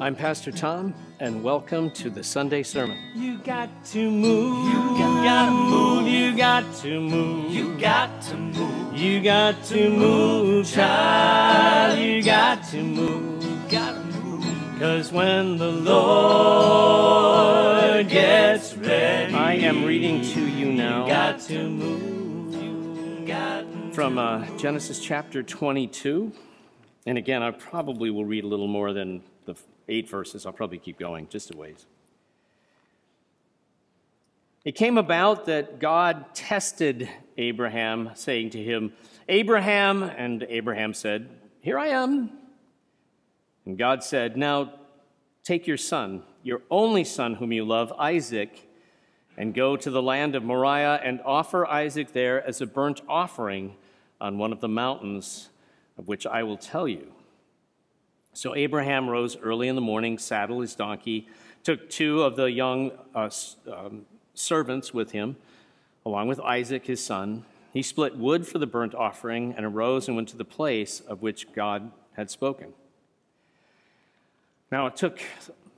I'm Pastor Tom, and welcome to the Sunday Sermon. You got to move, you gotta move, you got to move, you got to move, you got to move, child, you got to move, gotta move. 'Cause when the Lord gets ready, I am reading to you now you got to move, you got to move. From Genesis chapter 22. And again, I probably will read a little more than the 8 verses. I'll probably keep going just a ways. It came about that God tested Abraham, saying to him, "Abraham," and Abraham said, "Here I am." And God said, "Now take your son, your only son whom you love, Isaac, and go to the land of Moriah and offer Isaac there as a burnt offering on one of the mountains of which I will tell you." So Abraham rose early in the morning, saddled his donkey, took 2 of the young servants with him, along with Isaac, his son. He split wood for the burnt offering and arose and went to the place of which God had spoken. Now it took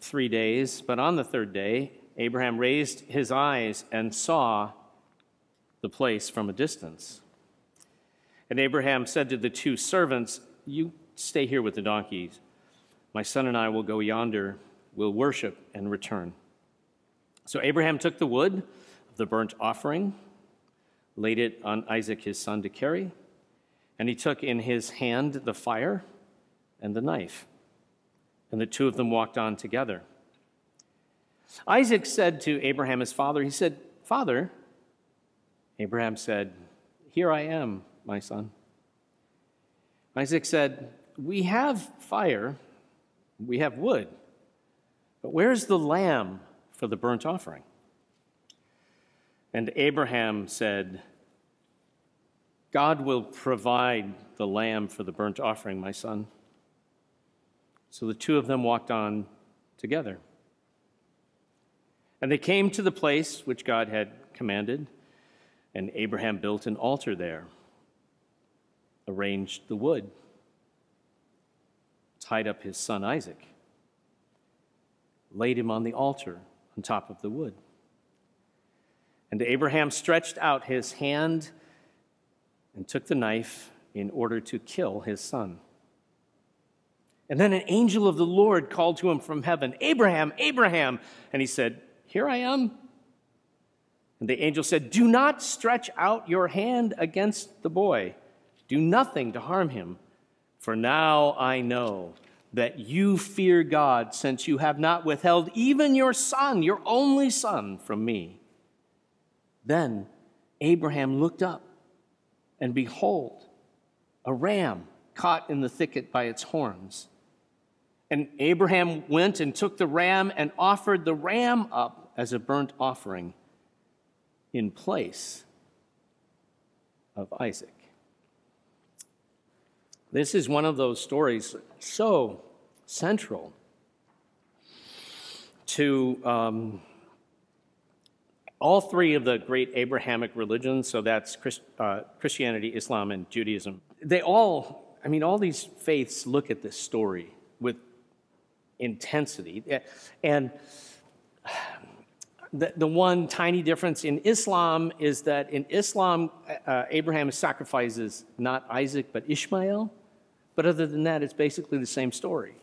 3 days, but on the 3rd day, Abraham raised his eyes and saw the place from a distance. And Abraham said to the 2 servants, "You stay here with the donkeys. My son and I will go yonder, we'll worship and return." So Abraham took the wood of the burnt offering, laid it on Isaac his son to carry, and he took in his hand the fire and the knife. And the 2 of them walked on together. Isaac said to Abraham his father, he said, "Father." Abraham said, "Here I am, my son." Isaac said, "We have fire, we have wood, but where's the lamb for the burnt offering?" And Abraham said, "God will provide the lamb for the burnt offering, my son." So the 2 of them walked on together. And they came to the place which God had commanded, and Abraham built an altar there, arranged the wood, tied up his son Isaac, laid him on the altar on top of the wood. And Abraham stretched out his hand and took the knife in order to kill his son. And then an angel of the Lord called to him from heaven, "Abraham, Abraham!" And he said, "Here I am." And the angel said, "Do not stretch out your hand against the boy. Do nothing to harm him. For now I know that you fear God, since you have not withheld even your son, your only son, from me." Then Abraham looked up, and behold, a ram caught in the thicket by its horns. And Abraham went and took the ram and offered the ram up as a burnt offering in place of Isaac. This is one of those stories so central to all 3 of the great Abrahamic religions, so that's Christianity, Islam, and Judaism. All these faiths look at this story with intensity. And the one tiny difference in Islam is that in Islam, Abraham sacrifices not Isaac, but Ishmael. But other than that, it's basically the same story.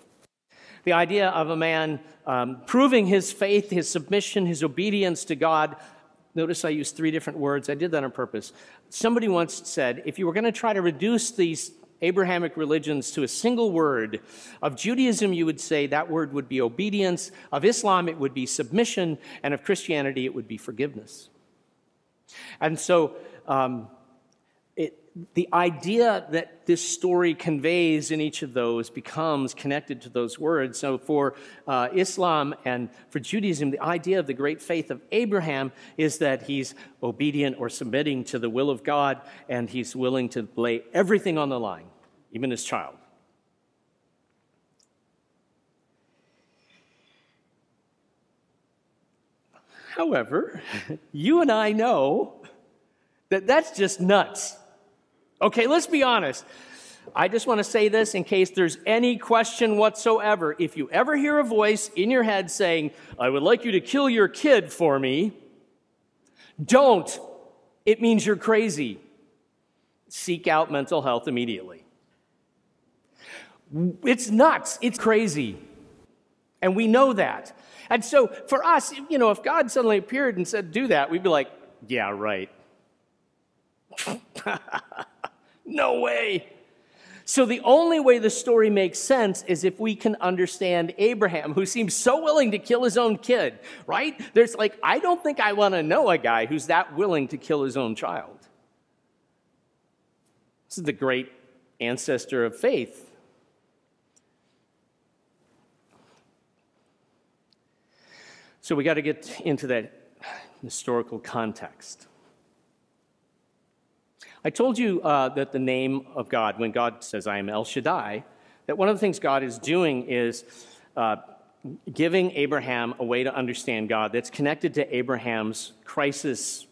The idea of a man proving his faith, his submission, his obedience to God. Notice I used 3 different words. I did that on purpose. Somebody once said, if you were going to try to reduce these Abrahamic religions to a single word, of Judaism you would say that word would be obedience, of Islam it would be submission, and of Christianity it would be forgiveness. And so the idea that this story conveys in each of those becomes connected to those words. So for Islam and for Judaism, the idea of the great faith of Abraham is that he's obedient or submitting to the will of God, and he's willing to lay everything on the line, even his child. However, you and I know that that's just nuts. Okay, let's be honest. I just want to say this in case there's any question whatsoever. If you ever hear a voice in your head saying, I would like you to kill your kid for me, don't. It means you're crazy. Seek out mental health immediately. It's nuts. It's crazy. And we know that. And so for us, if God suddenly appeared and said, do that, we'd be like, yeah, right. No way. So the only way the story makes sense is if we can understand Abraham, who seems so willing to kill his own kid, right? I don't think I want to know a guy who's that willing to kill his own child. This is the great ancestor of faith. So we got to get into that historical context. I told you that the name of God, when God says, I am El Shaddai, that one of the things God is doing is giving Abraham a way to understand God that's connected to Abraham's crisis,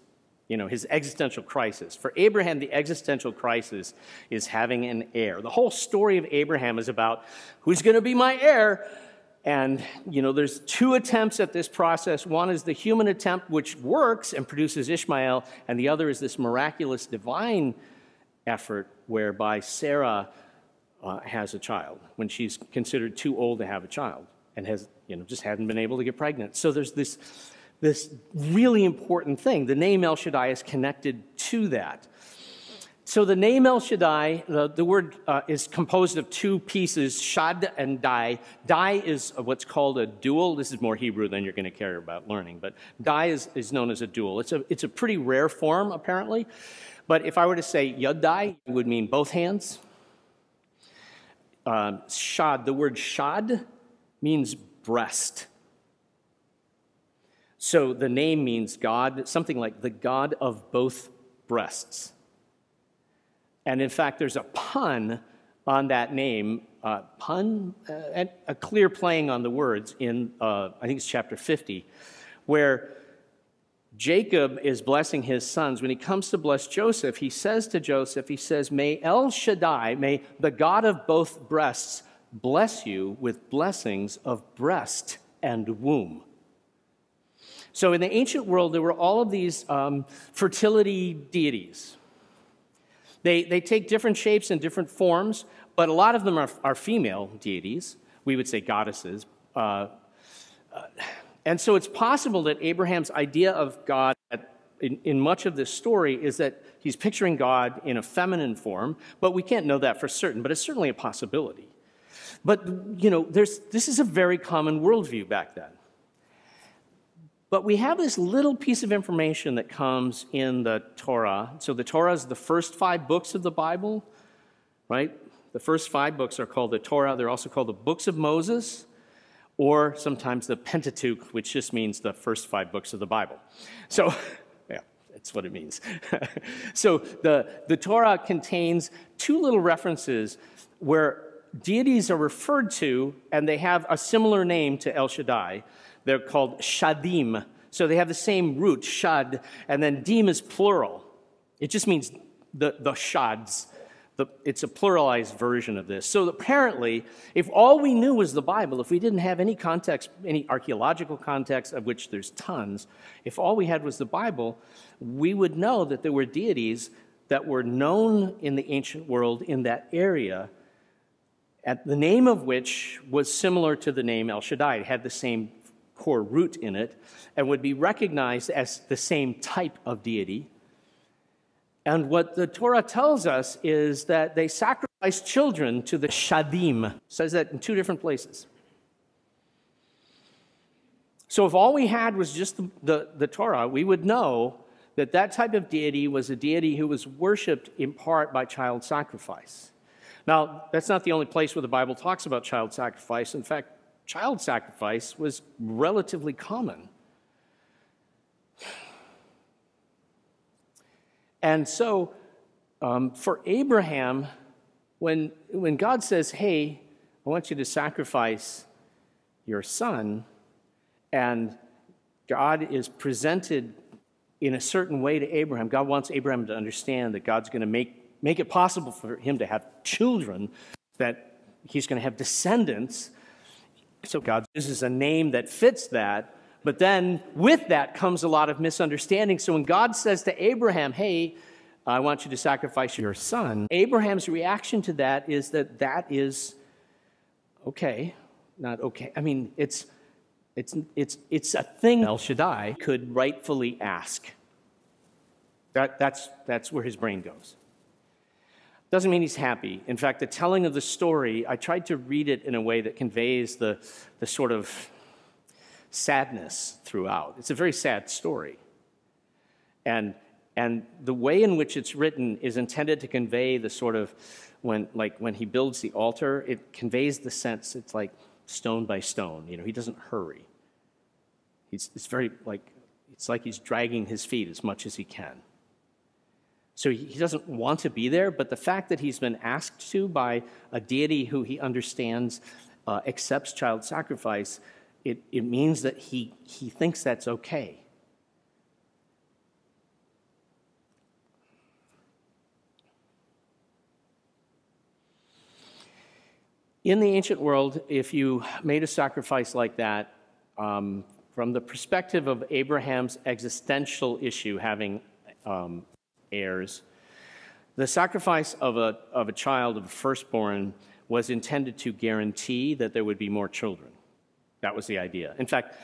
his existential crisis. For Abraham, the existential crisis is having an heir. The whole story of Abraham is about who's going to be my heir. And, there's two attempts at this process. One is the human attempt, which works and produces Ishmael, and the other is this miraculous divine effort whereby Sarah has a child when she's considered too old to have a child and has, just hadn't been able to get pregnant. So there's this really important thing. The name El Shaddai is connected to that. So the name El Shaddai, the word is composed of two pieces, shad and dai. Dai is what's called a dual. This is more Hebrew than you're going to care about learning, but dai is known as a dual. It's a pretty rare form, apparently. But if I were to say yadai, it would mean both hands. Shad, the word shad means breast. So the name means God, something like the God of both breasts. And in fact, there's a pun on that name, and a clear playing on the words in, I think it's chapter 50, where Jacob is blessing his sons. When he comes to bless Joseph, he says to Joseph, may El Shaddai, may the God of both breasts bless you with blessings of breast and womb. So in the ancient world, there were all of these fertility deities. They take different shapes and different forms, but a lot of them are female deities. We would say goddesses. And so it's possible that Abraham's idea of God in much of this story is that he's picturing God in a feminine form, but we can't know that for certain, but it's certainly a possibility. But, this is a very common worldview back then. But we have this little piece of information that comes in the Torah. So the Torah is the first 5 books of the Bible, right? The first 5 books are called the Torah. They're also called the books of Moses, or sometimes the Pentateuch, which just means the first 5 books of the Bible. So, yeah, that's what it means. So the Torah contains 2 little references where deities are referred to, and they have a similar name to El Shaddai. They're called shadim. So they have the same root, shad, and then dim is plural. It just means the shads. It's a pluralized version of this. So apparently, if all we knew was the Bible, if we didn't have any context, any archaeological context, of which there's tons, if all we had was the Bible, we would know that there were deities that were known in the ancient world in that area, at the name of which was similar to the name El Shaddai. It had the same core root in it, and would be recognized as the same type of deity. And what the Torah tells us is that they sacrificed children to the shadim. It says that in 2 different places. So if all we had was just the Torah, we would know that that type of deity was a deity who was worshipped in part by child sacrifice. Now, that's not the only place where the Bible talks about child sacrifice. In fact, child sacrifice was relatively common. And so, for Abraham, when God says, hey, I want you to sacrifice your son, and God is presented in a certain way to Abraham, God wants Abraham to understand that God's going to make it possible for him to have children, that he's going to have descendants. So God uses a name that fits that, but then with that comes a lot of misunderstanding. So when God says to Abraham, hey, I want you to sacrifice your son, Abraham's reaction to that is that is okay, not okay. I mean, it's a thing El Shaddai could rightfully ask. That's where his brain goes. Doesn't mean he's happy. In fact, the telling of the story, I tried to read it in a way that conveys the sort of sadness throughout. It's a very sad story. And the way in which it's written is intended to convey the sort of, when he builds the altar, it conveys the sense, it's like stone by stone. He doesn't hurry. It's like he's dragging his feet as much as he can. So he doesn't want to be there, but the fact that he's been asked to by a deity who he understands accepts child sacrifice, it means that he thinks that's okay. In the ancient world, if you made a sacrifice like that, from the perspective of Abraham's existential issue, having heirs, the sacrifice of a child, of a firstborn, was intended to guarantee that there would be more children. That was the idea. In fact,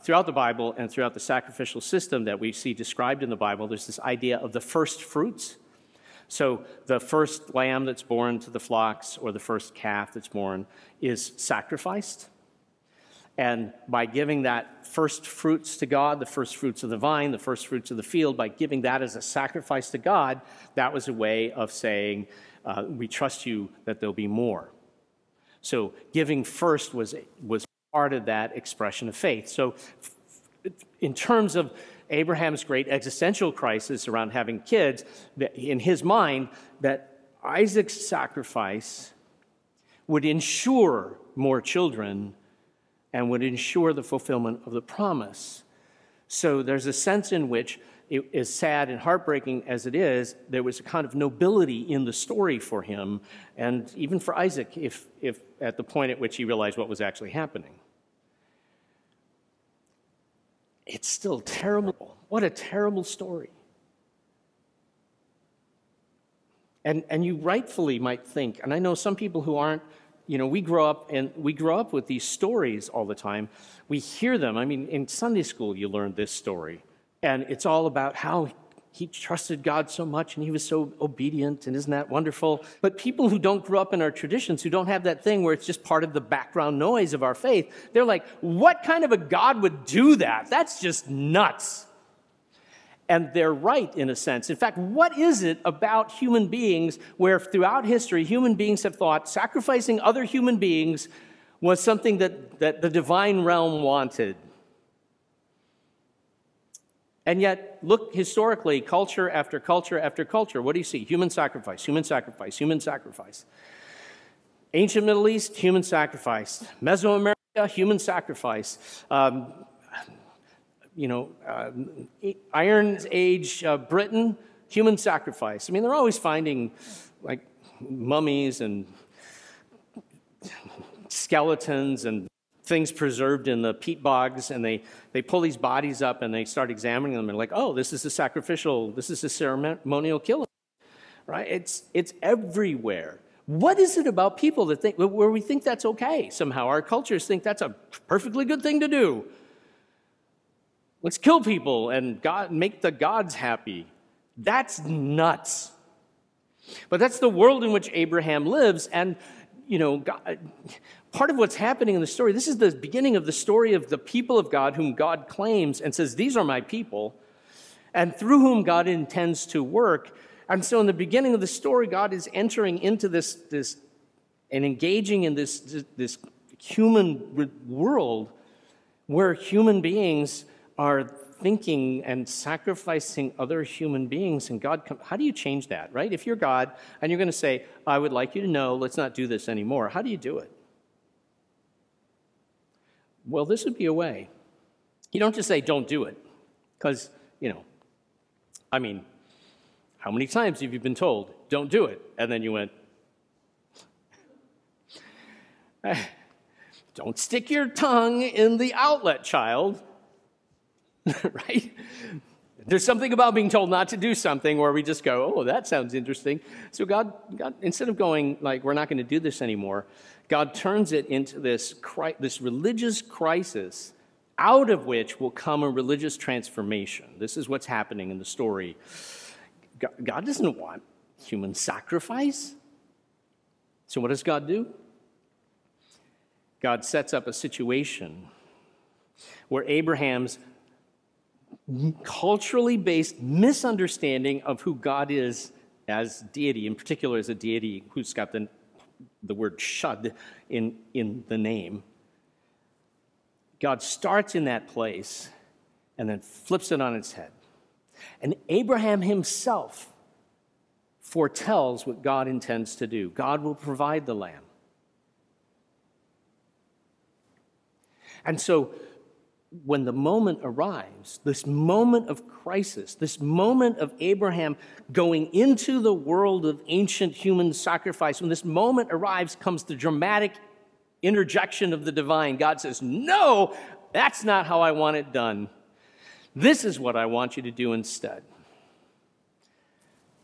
throughout the Bible and throughout the sacrificial system that we see described in the Bible, there's this idea of the first fruits. So the first lamb that's born to the flocks or the first calf that's born is sacrificed. And by giving that first fruits to God, the first fruits of the vine, the first fruits of the field, by giving that as a sacrifice to God, that was a way of saying, we trust you that there'll be more. So giving first was part of that expression of faith. So in terms of Abraham's great existential crisis around having kids, in his mind, that Isaac's sacrifice would ensure more children and would ensure the fulfillment of the promise. So there's a sense in which, as sad and heartbreaking as it is, there was a kind of nobility in the story for him, and even for Isaac, if at the point at which he realized what was actually happening. It's still terrible. What a terrible story. And you rightfully might think, and I know some people who aren't, we grow up with these stories all the time. We hear them. I mean, in Sunday school, you learn this story. And it's all about how he trusted God so much and he was so obedient, and isn't that wonderful? But people who don't grow up in our traditions, who don't have that thing where it's just part of the background noise of our faith, they're like, what kind of a God would do that? That's just nuts. And they're right, in a sense. In fact, what is it about human beings where throughout history, human beings have thought sacrificing other human beings was something that the divine realm wanted? And yet, look historically, culture after culture after culture, what do you see? Human sacrifice, human sacrifice, human sacrifice. Ancient Middle East, human sacrifice. Mesoamerica, human sacrifice. Iron Age Britain, human sacrifice. I mean, they're always finding like mummies and skeletons and things preserved in the peat bogs, and they pull these bodies up and they start examining them and like, oh, this is a ceremonial killing, right? It's everywhere. What is it about people that think, where we think that's okay somehow? Our cultures think that's a perfectly good thing to do. Let's kill people and make the gods happy. That's nuts. But that's the world in which Abraham lives, and God, part of what's happening in the story, this is the beginning of the story of the people of God whom God claims and says, these are my people, and through whom God intends to work. And so in the beginning of the story, God is entering into this and engaging in this human world where human beings are thinking and sacrificing other human beings, and God, how do you change that, right? If you're God and you're going to say, I would like you to know, let's not do this anymore, how do you do it? Well, this would be a way. You don't just say, don't do it, because, How many times have you been told, don't do it? And then you went, don't stick your tongue in the outlet, child. Right? There's something about being told not to do something where we just go, oh, that sounds interesting. So God, instead of going like, we're not going to do this anymore, God turns it into this religious crisis, out of which will come a religious transformation. This is what's happening in the story. God doesn't want human sacrifice. So what does God do? God sets up a situation where Abraham's culturally based misunderstanding of who God is as deity, in particular as a deity who's got the word shad in the name. God starts in that place and then flips it on its head. And Abraham himself foretells what God intends to do. God will provide the lamb. And so when the moment arrives, this moment of crisis, this moment of Abraham going into the world of ancient human sacrifice, when this moment arrives, comes the dramatic interjection of the divine. God says, no, that's not how I want it done. This is what I want you to do instead.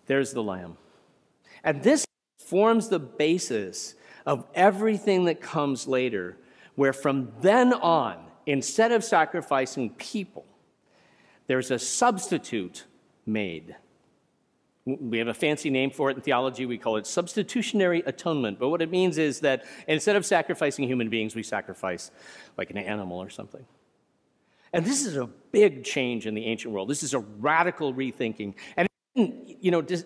There's the lamb. And this forms the basis of everything that comes later, where from then on, instead of sacrificing people, there's a substitute made. We have a fancy name for it in theology. We call it substitutionary atonement. But what it means is that instead of sacrificing human beings, we sacrifice like an animal or something. And this is a big change in the ancient world. This is a radical rethinking. And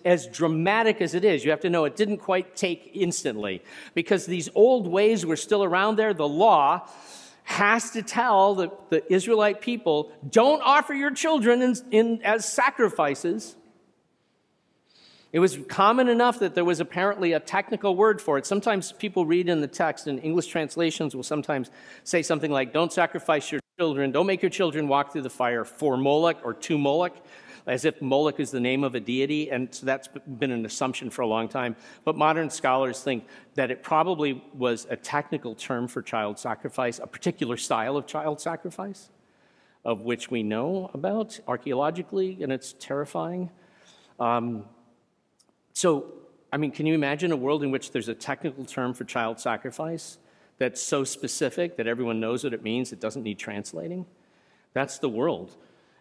as dramatic as it is, you have to know it didn't quite take instantly, because these old ways were still around there. The law has to tell the Israelite people, don't offer your children as sacrifices. It was common enough that there was apparently a technical word for it. Sometimes people read in the text, and English translations will sometimes say something like, don't sacrifice your children, don't make your children walk through the fire for Moloch or to Moloch, as if Moloch is the name of a deity, and so that's been an assumption for a long time. But modern scholars think that it probably was a technical term for child sacrifice, a particular style of child sacrifice, of which we know about archaeologically, and it's terrifying. So, can you imagine a world in which there's a technical term for child sacrifice that's so specific that everyone knows what it means, it doesn't need translating? That's the world.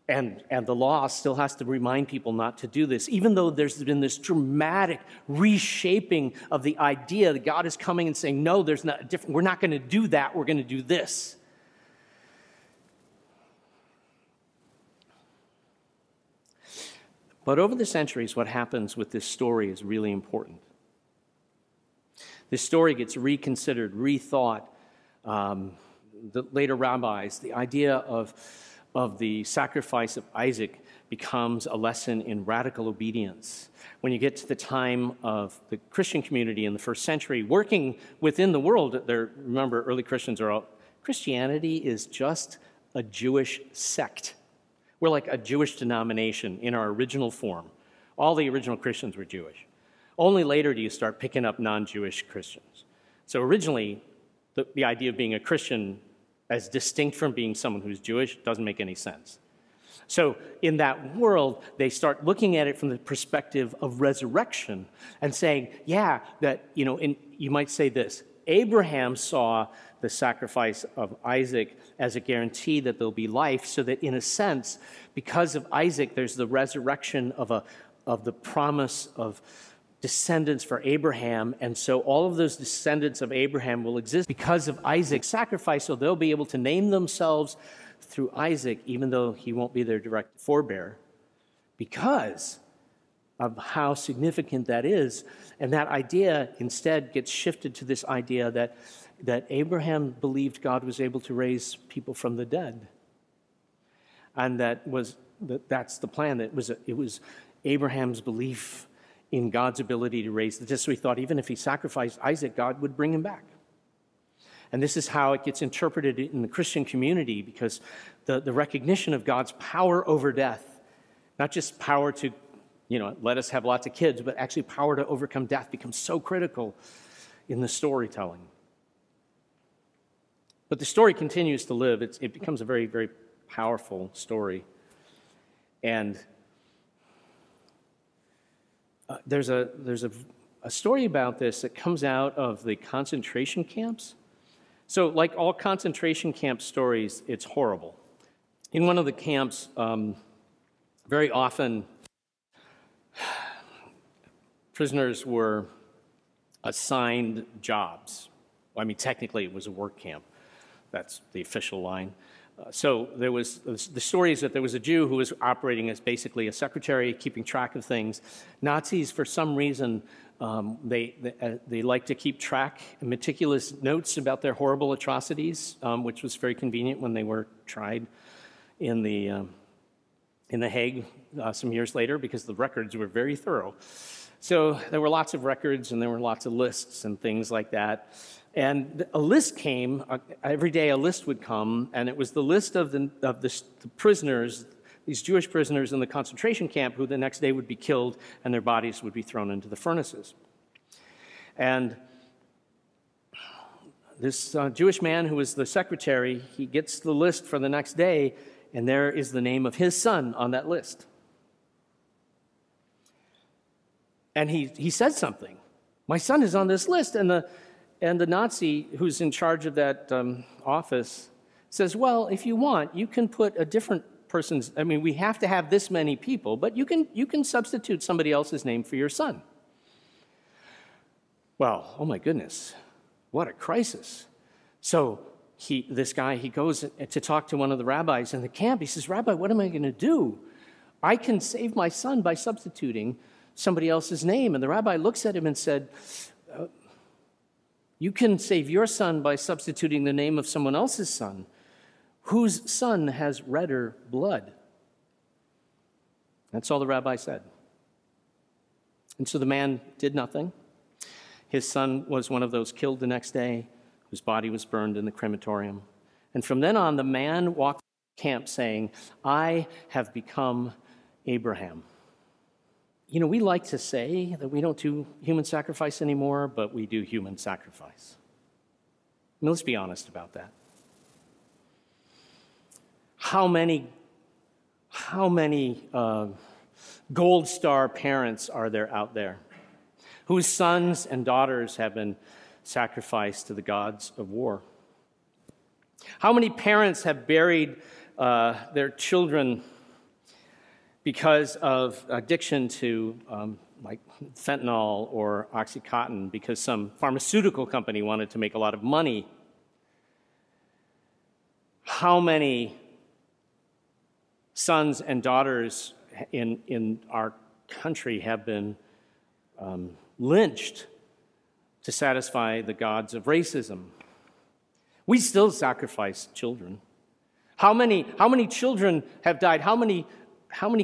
And the law still has to remind people not to do this, even though there's been this dramatic reshaping of the idea that God is coming and saying, no, there's not different. We're not going to do that. We're going to do this. But over the centuries, what happens with this story is really important. This story gets reconsidered, rethought. The later rabbis, the idea of the sacrifice of Isaac becomes a lesson in radical obedience. When you get to the time of the Christian community in the first century, working within the world, remember, early Christians are all, Christianity is just a Jewish sect. We're like a Jewish denomination in our original form. All the original Christians were Jewish. Only later do you start picking up non-Jewish Christians. So originally, the idea of being a Christian as distinct from being someone who's Jewish doesn't make any sense. So in that world, they start looking at it from the perspective of resurrection and saying, yeah, that, you might say this, Abraham saw the sacrifice of Isaac as a guarantee that there'll be life, so that in a sense, because of Isaac, there's the resurrection of the promise of descendants for Abraham, and so all of those descendants of Abraham will exist because of Isaac's sacrifice, so they'll be able to name themselves through Isaac, even though he won't be their direct forebear, because of how significant that is. And that idea instead gets shifted to this idea that Abraham believed God was able to raise people from the dead. And that's the plan. It was Abraham's belief in God's ability to raise the dead. So he thought even if he sacrificed Isaac, God would bring him back. And this is how it gets interpreted in the Christian community, because the recognition of God's power over death, not just power to let us have lots of kids, but actually power to overcome death becomes so critical in the storytelling. But the story continues to live. It becomes a very, very powerful story. And there's a story about this that comes out of the concentration camps. So like all concentration camp stories, it's horrible. In one of the camps, very often prisoners were assigned jobs. Well, I mean, technically it was a work camp. That's the official line. So there was, the story is that there was a Jew who was operating as basically a secretary, keeping track of things. Nazis, for some reason, they like to keep track, meticulous notes about their horrible atrocities, which was very convenient when they were tried in the Hague some years later, because the records were very thorough. So there were lots of records, and there were lots of lists and things like that. And a list came, every day a list would come, and it was the list of the prisoners, these Jewish prisoners in the concentration camp, who the next day would be killed and their bodies would be thrown into the furnaces. And this Jewish man who was the secretary, he gets the list for the next day, and there is the name of his son on that list. And he said something. My son is on this list, and the Nazi who's in charge of that office says, well, if you want, you can put a different person's, I mean, we have to have this many people, but you can substitute somebody else's name for your son. Well, oh my goodness, what a crisis. So this guy goes to talk to one of the rabbis in the camp. He says, Rabbi, what am I going to do? I can save my son by substituting somebody else's name. And the rabbi looks at him and said, you can save your son by substituting the name of someone else's son, whose son has redder blood. That's all the rabbi said. And so the man did nothing. His son was one of those killed the next day, whose body was burned in the crematorium. And from then on, the man walked the camp saying, I have become Abraham. We like to say that we don't do human sacrifice anymore, but we do human sacrifice. I mean, let's be honest about that. How many gold star parents are there out there whose sons and daughters have been sacrificed to the gods of war? How many parents have buried their children because of addiction to like fentanyl or Oxycontin, because some pharmaceutical company wanted to make a lot of money? How many sons and daughters in our country have been lynched to satisfy the gods of racism? We still sacrifice children. How many children have died? How many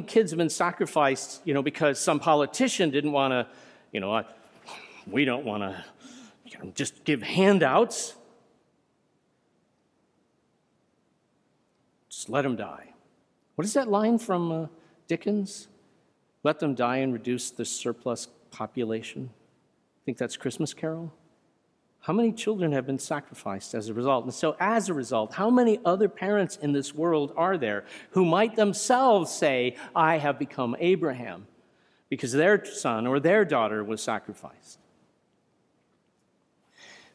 kids have been sacrificed, because some politician didn't want to, we don't want to just give handouts. Just let them die. What is that line from Dickens? Let them die and reduce the surplus population. I think that's Christmas Carol. How many children have been sacrificed as a result? And so as a result, how many other parents in this world are there who might themselves say, I have become Abraham, because their son or their daughter was sacrificed?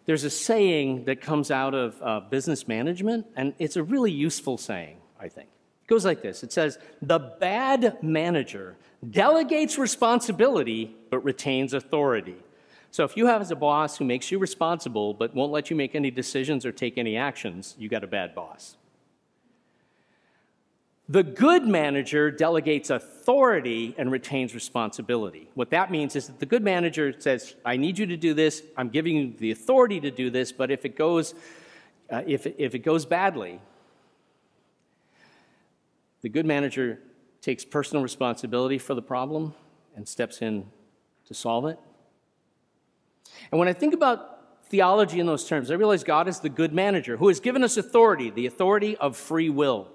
There's a saying that comes out of business management, and it's a really useful saying, I think. It goes like this. It says, the bad manager delegates responsibility but retains authority. So if you have as a boss who makes you responsible but won't let you make any decisions or take any actions, you got a bad boss. The good manager delegates authority and retains responsibility. What that means is that the good manager says, I need you to do this, I'm giving you the authority to do this, but if it goes badly, the good manager takes personal responsibility for the problem and steps in to solve it. And when I think about theology in those terms, I realize God is the good manager who has given us authority, the authority of free will.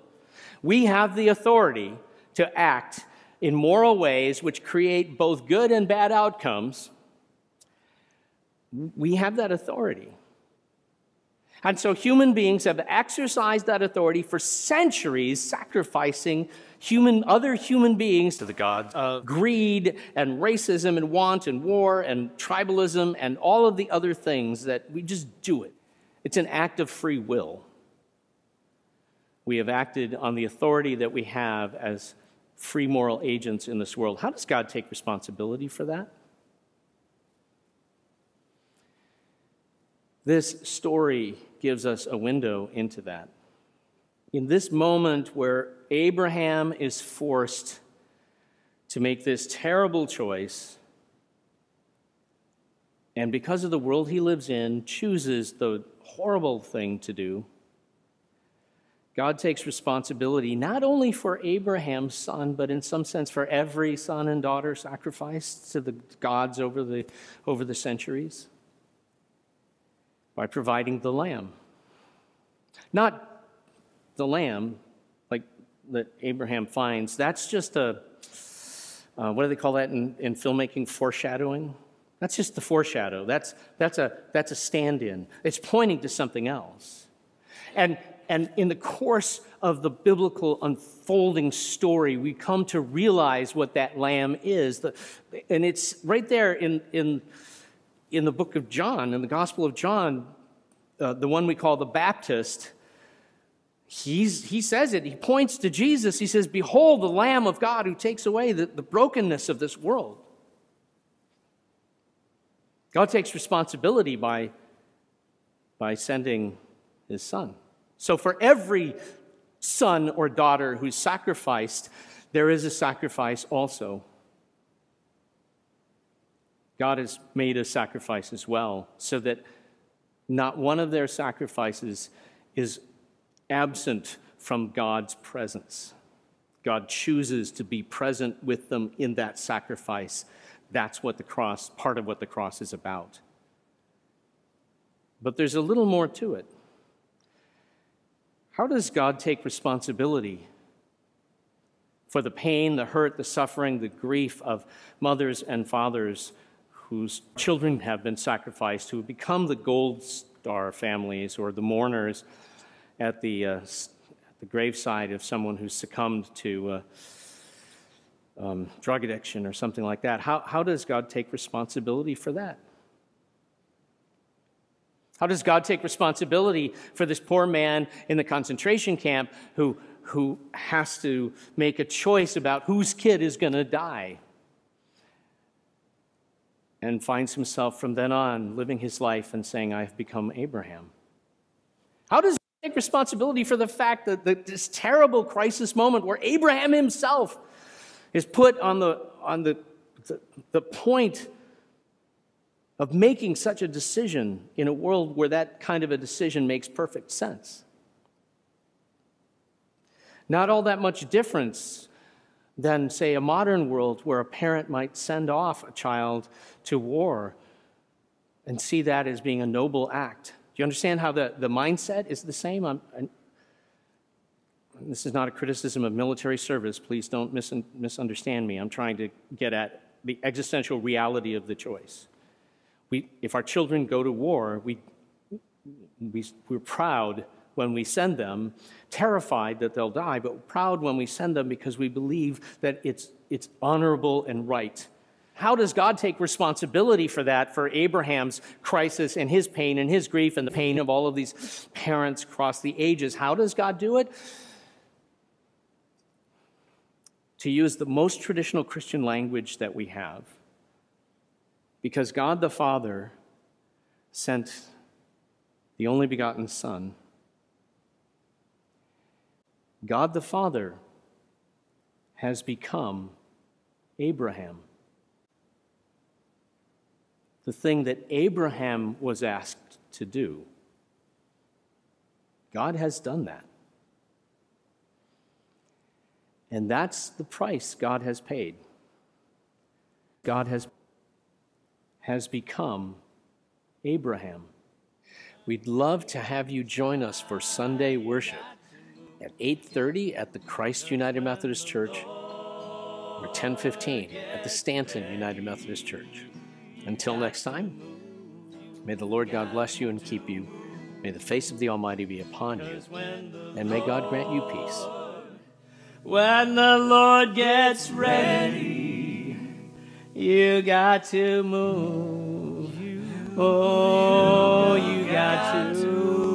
We have the authority to act in moral ways which create both good and bad outcomes, we have that authority. And so human beings have exercised that authority for centuries, sacrificing other human beings to the gods of greed and racism and want and war and tribalism and all of the other things that we just do it. It's an act of free will. We have acted on the authority that we have as free moral agents in this world. How does God take responsibility for that? This story gives us a window into that. In this moment where Abraham is forced to make this terrible choice, and because of the world he lives in, chooses the horrible thing to do, God takes responsibility not only for Abraham's son, but in some sense for every son and daughter sacrificed to the gods over the centuries, by providing the lamb. Not the lamb like that Abraham finds. That's just what do they call that in filmmaking? Foreshadowing. That's just the foreshadow. That's a stand-in. It's pointing to something else. And in the course of the biblical unfolding story, we come to realize what that lamb is. And it's right there in the book of John, in the Gospel of John, the one we call the Baptist. He says it. He points to Jesus. He says, "Behold, the Lamb of God who takes away the brokenness of this world." God takes responsibility by sending his son. So for every son or daughter who's sacrificed, there is a sacrifice also. God has made a sacrifice as well, so that not one of their sacrifices is absent from God's presence. God chooses to be present with them in that sacrifice. That's what part of what the cross is about. But there's a little more to it. How does God take responsibility for the pain, the hurt, the suffering, the grief of mothers and fathers whose children have been sacrificed, who have become the Gold Star families or the mourners at the graveside of someone who's succumbed to drug addiction or something like that? How does God take responsibility for that? How does God take responsibility for this poor man in the concentration camp who has to make a choice about whose kid is going to die, and finds himself from then on living his life and saying, "I've become Abraham"? How does he take responsibility for the fact that this terrible crisis moment where Abraham himself is put on the point of making such a decision in a world where that kind of a decision makes perfect sense? Not all that much difference than, say, a modern world where a parent might send off a child to war and see that as being a noble act. Do you understand how the mindset is the same? This is not a criticism of military service. Please don't misunderstand me. I'm trying to get at the existential reality of the choice. If our children go to war, we're proud when we send them, terrified that they'll die, but proud when we send them because we believe that it's honorable and right. How does God take responsibility for that, for Abraham's crisis and his pain and his grief and the pain of all of these parents across the ages? How does God do it? To use the most traditional Christian language that we have, because God the Father sent the only begotten Son, God the Father has become Abraham. The thing that Abraham was asked to do. God has done that. And that's the price God has paid. God has become Abraham. We'd love to have you join us for Sunday worship at 8:30 at the Christ United Methodist Church. or 10:15 at the Stanton United Methodist Church. Until next time, may the Lord God bless you and keep you. May the face of the Almighty be upon you, and may God grant you peace. When the Lord gets ready, you got to move. Oh, you got to